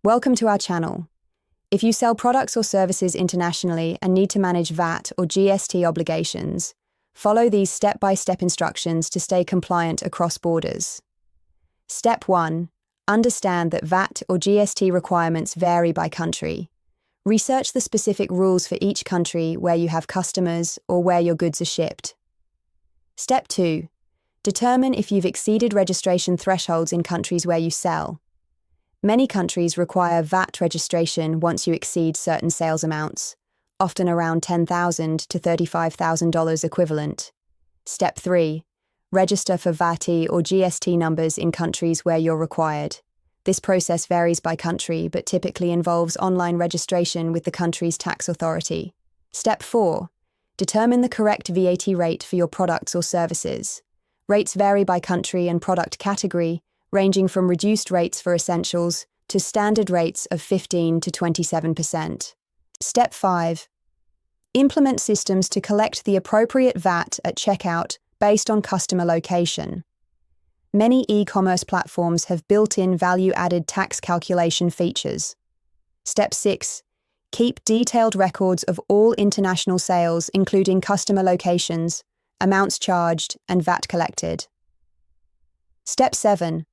Welcome to our channel. If you sell products or services internationally and need to manage VAT or GST obligations, follow these step-by-step instructions to stay compliant across borders. Step 1. Understand that VAT or GST requirements vary by country. Research the specific rules for each country where you have customers or where your goods are shipped. Step 2. Determine if you've exceeded registration thresholds in countries where you sell. Many countries require VAT registration once you exceed certain sales amounts, often around $10,000 to $35,000 equivalent. Step 3. Register for VAT or GST numbers in countries where you're required. This process varies by country but typically involves online registration with the country's tax authority. Step 4. Determine the correct VAT rate for your products or services. Rates vary by country and product category, ranging from reduced rates for essentials to standard rates of 15 to 27%. Step 5. Implement systems to collect the appropriate VAT at checkout based on customer location. Many e-commerce platforms have built-in value-added tax calculation features. Step 6. Keep detailed records of all international sales, including customer locations, amounts charged, and VAT collected. Step 7.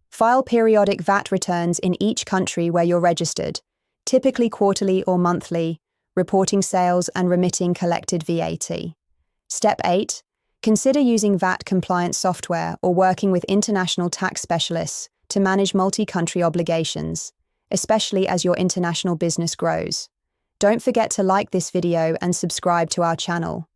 File periodic VAT returns in each country where you're registered, typically quarterly or monthly, reporting sales and remitting collected VAT. Step 8. Consider using VAT-compliant software or working with international tax specialists to manage multi-country obligations, especially as your international business grows. Don't forget to like this video and subscribe to our channel.